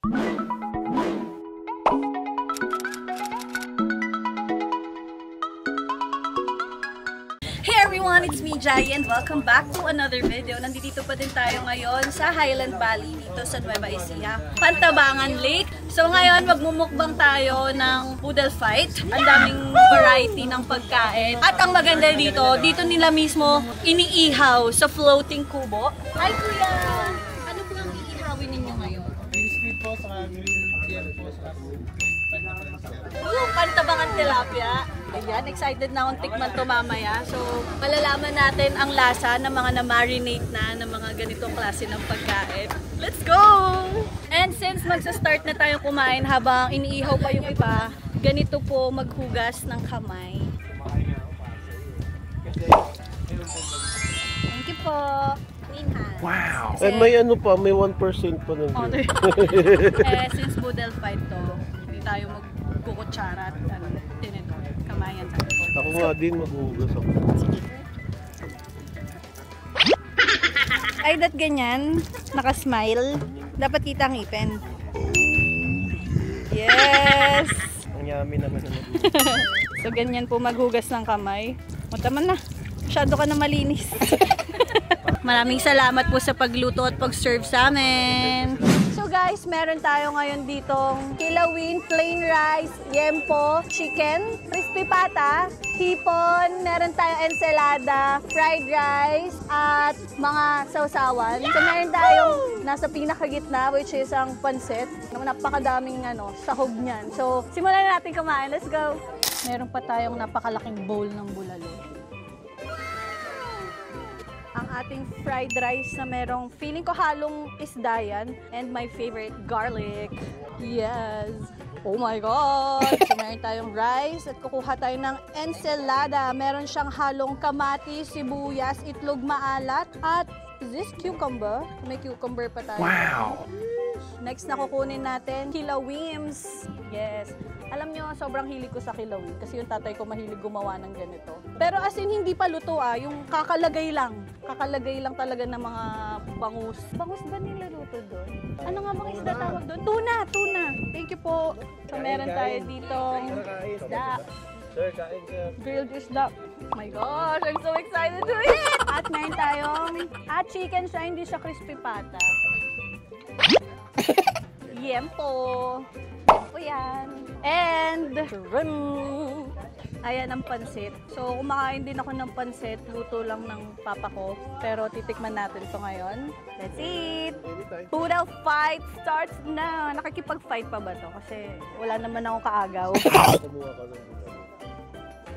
Hey everyone, it's me Jai and welcome back to another video. Nandito pa din tayo ngayon sa Highland Valley dito sa Nueva Ecija, Pantabangan Lake. So ngayon magmumukbang tayo ng poodle fight. Ang daming variety ng pagkain. At ang maganda dito nila mismo iniihaw sa floating kubo. Hi kuya! Ano po ang iihawin ninyo ngayon? Squid po sa green po sa Pantabangan tilapia. Ayan, excited na akong tikman to mamaya. So, malalaman natin ang lasa ng mga na-marinate na ng mga ganitong klase ng pagkain. Let's go! And since magsa-start na tayo kumain habang iniihaw pa yung iba, ganito po maghugas ng kamay. Thank you po. Clean hands. Wow! And may ano pa, may 1% pa nandun. Since poodle fight to, hindi tayo magkukutsara at tinidor. Kamayan sa ako nga din maghugas ako. Ay, that ganyan. Naka-smile. Dapat kita ang ipin. Yes! Ang yummy naman na So, ganyan po maghugas ng kamay. Mataman na. Masyado ka na malinis. Maraming salamat po sa pagluto at pag-serve sa amin. So guys, meron tayo ngayon ditong kilawin, plain rice, yempo, chicken, crispy pata, hipon, meron tayong ensalada, fried rice, at mga sausawan. So meron tayong nasa pinakagitna, which is ang pansit. Napakadaming sahog niyan. So simulan na natin kumain. Let's go! Meron pa tayong napakalaking bowl ng bulalo. Ang ating fried rice na merong feeling ko halong isda yan. And my favorite, garlic. Yes! Oh my God! So meron tayong rice at kukuha tayo ng ensalada. Meron siyang halong kamatis, sibuyas, itlog maalat, at is this cucumber? May cucumber pa tayo. Wow! Next na kukunin natin, kilawims. Yes. Alam nyo, sobrang hilig ko sa kilawin kasi yung tatay ko mahilig gumawa ng ganito. Pero as in, hindi pa luto yung kakalagay lang. Kakalagay lang talaga ng mga bangus. Bangus ba nilaluto doon? Ano nga bang isda tawag doon? Tuna! Tuna! Thank you po. So meron tayo ditong isda. Sir, kain sir. Grilled isda. Oh my gosh, I'm so excited to eat! At meron tayong chicken siya, hindi siya crispy pata. Yempo. Yempo yan. And, ayan ang pansit. So, kumakain din ako ng pansit. Luto lang ng papa ko. Pero titikman natin ito ngayon. Let's eat! Poodle fight starts na. Nakikipag-fight pa ba to? Kasi wala naman akong kaagaw.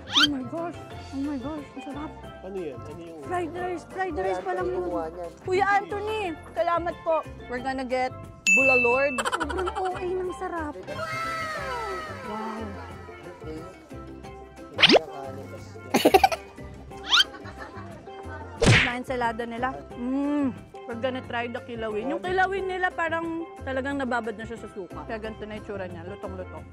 Oh my gosh! Oh my gosh! Ang sarap! Ano yan? Ano yung... Fried rice! Fried rice pa lang yun. Kuya Anthony! Salamat po! We're gonna get bulalord. Sobrang OA ng sarap. Wow! Na ensalada nila. We're gonna try the kilawin. Yung kilawin nila parang talagang nababad na siya sa suka. Kaya ganito na itsura niya. Lutong-lutong.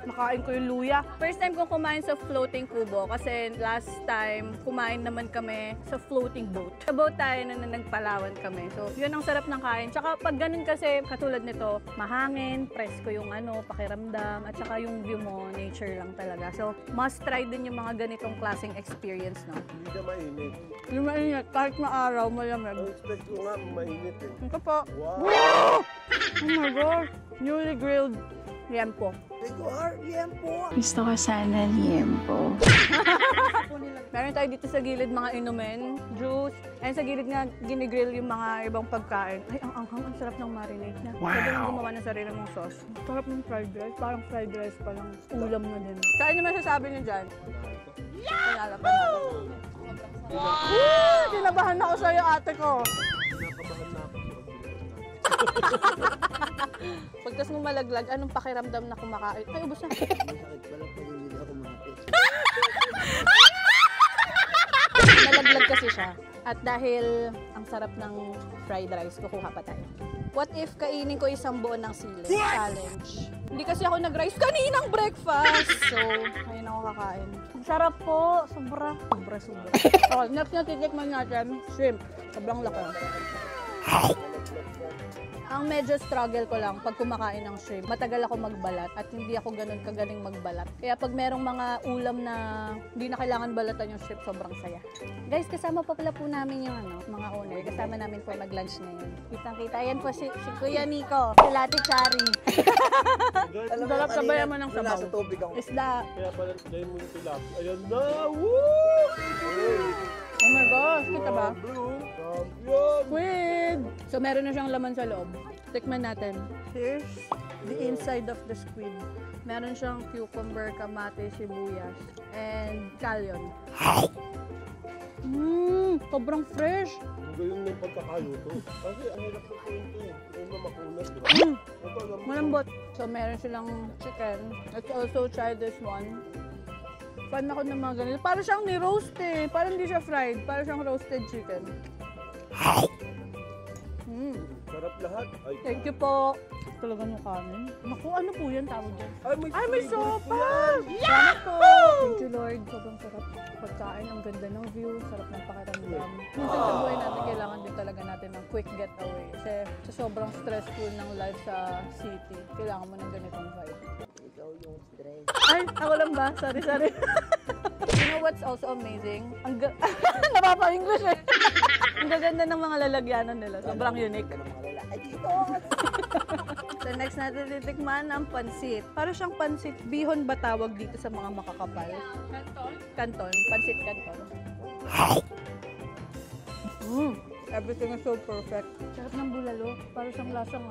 Nakain ko yung luya. First time kong kumain sa floating kubo kasi last time kumain naman kami sa floating boat. Sa boat tayo na nagpalawan kami. So, yun ang sarap ng kain. Tsaka pag ganun kasi, katulad nito, mahangin, presko yung pakiramdam, at saka yung view mo, nature lang talaga. So, must try din yung mga ganitong klaseng experience, no? Hindi ka mainit. Yung mainit, kahit maaraw, malamig. Expect ko nga mainit eh. Ito po. Wow! Oh my gosh! Newly grilled yempo. Gusto ko sana liyempo. Meron tayo dito sa gilid mga inumin, juice, and sa gilid nga ginigrill yung mga ibang pagkain. Ay, ang anghang, ang sarap ng marinade na. Wow! Pwede mong gumawa ng sarili mong sauce. Ang sarap ng fried rice, parang fried rice pa lang. Ulam na din. Kaya ano masasabi niyo dyan? Panalo, panalo. Wow! Tinabahan ako sa'yo, ate ko. Nakabahan na ako. Pagkas mo malaglag, anong pakiramdam na kumakain? Ay, ubos na. Masakit pala pag hindi ako mahapit. Nalaglag kasi siya. At dahil ang sarap ng fried rice, kukuha pa tayo. What if kainin ko isang buo ng sili? Challenge. Hindi kasi ako nag-rice kaninang breakfast. So, ngayon ako kakain. Sarap po. Sobra. Sobra. Okay, next na titikman natin, shrimp. Sobrang laki. Ang medyo struggle ko lang pag kumakain ng shrimp, matagal ako magbalat at hindi ako ganun kagaling magbalat. Kaya pag merong mga ulam na hindi na kailangan balatan yung shrimp, sobrang saya. Guys, kasama pa pala po namin yung mga owner. Kasama namin po mag-lunch ngayon. Kitang-kita. Yan po si Kuya Nico, si Lati Chari. Alam Sarap kanina, sabayan mo ng wala sabaw. sa tubig ako. Isda. Kaya pala dahil mo yung tilapia. Ayan na! Woo! Oh my gosh, kita ba? Blue champion! Squid! So meron na siyang laman sa loob. Tikman natin. Here's the inside of the squid. Meron siyang cucumber, kamatis, sibuyas, and scallion. Sobrang fresh. Ang galing ng pagkakaluto. Kasi ang hirap sa punto eh. Una makunat, di ba? Malambot. So meron silang chicken. Let's also try this one. Fan ako ng mga ganito. Parang siyang ni-roast eh. Parang hindi siya fried. Parang siyang roasted chicken. Sarap lahat. Ay, Thank you po. Talaga ng kanin. Naku, ano po yan tawag dyan? Ay, may sopa! Salamat po! Thank you, Lord. Sobrang sarap pagkain. Ang ganda ng view. Sarap ng pakiramdam. Minsan sa buhay natin, kailangan din talaga natin ng quick getaway. Kasi sa sobrang stressful ng life sa city, kailangan mo ng ganitong vibe. Ikaw yung stress. Ay, ako lang ba? Sorry. You know what's also amazing? Napapa-English eh. Ang gaganda ng mga lalagyanan nila. Sobrang unique. Ay, dito! So next natin titikman ang pansit. Para siyang pansit. Bihon ba tawag dito sa mga makakapal? Kanton? Kanton. Pansit kanton. Everything is so perfect. Sarap ng bulalo. Para siyang lasang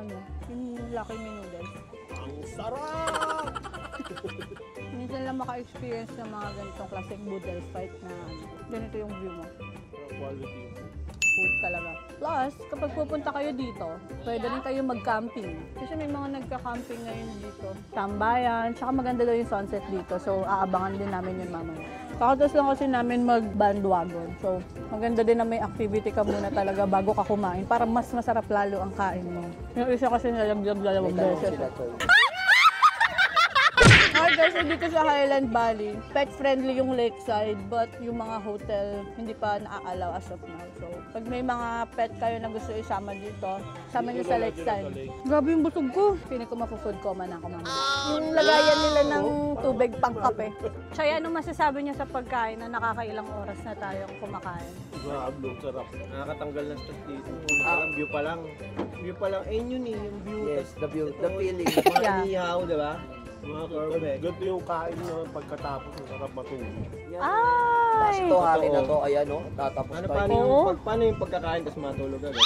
yung Lucky Me noodles. Ang sarap! Minsan lang maka-experience ng mga ganitong klaseng noodles fight na ganito yung view mo. Quality. Food talaga. Plus, kapag pupunta kayo dito, pwede rin kayo mag-camping. Kasi may mga nagka-camping ngayon dito. Tambayan, tsaka maganda daw yung sunset dito. So, aabangan din namin yun mamaya. Kakatas lang kasi namin mag-bandwagon. So, maganda din na may activity ka muna talaga bago ka kumain para mas masarap lalo ang kain mo. Yung isa kasi nalagdag-dalawang beses. Hi guys, dito sa Highland Valley, pet-friendly yung lakeside, but yung mga hotel hindi pa na-allow as of now. So, pag may mga pet kayo na gusto isama dito, sama nyo sa lakeside. Grabe yung busog ko. Piling ko mapo-food coma na ako mamaya. Yung lagayan nila ng tubig pang kape. Chaya, ano masasabi niya sa pagkain na nakakailang oras na tayong kumakain? Grabe, sarap. Nakakatanggal ng stress dito. Parang view pa lang. View pa lang. Ayun yun eh, yung view. Yes, the view, the Tapos, feeling. Mga Yeah. inihaw, diba? Mga karbe. Ganito yung kain na pagkatapos ng sarap matulog. Ay! Ito hali na to, ayan o, tatapos Ano, tayo. paano yung pagkakain tapos matulog agad?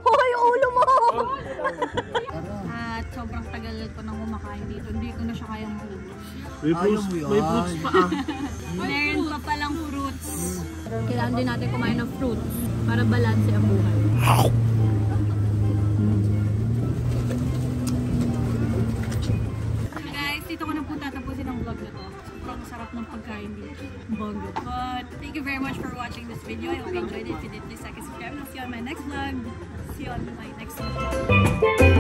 Hoy, ulo mo! At sobrang tagal ko nang kumakain dito. Hindi ko na siya kayang maubos. May fruits pa ah. Meron pa palang fruits. Kailangan din natin kumain ng fruits para balanse ang buhay. So guys, dito ko na po tatapusin ang vlog na to. Sobrang sarap ng pagkain dito. Bongga. But thank you very much for watching this video. I hope you enjoyed it. If you did, please like and subscribe. And I'll see you on my next vlog. See you on my next vlog.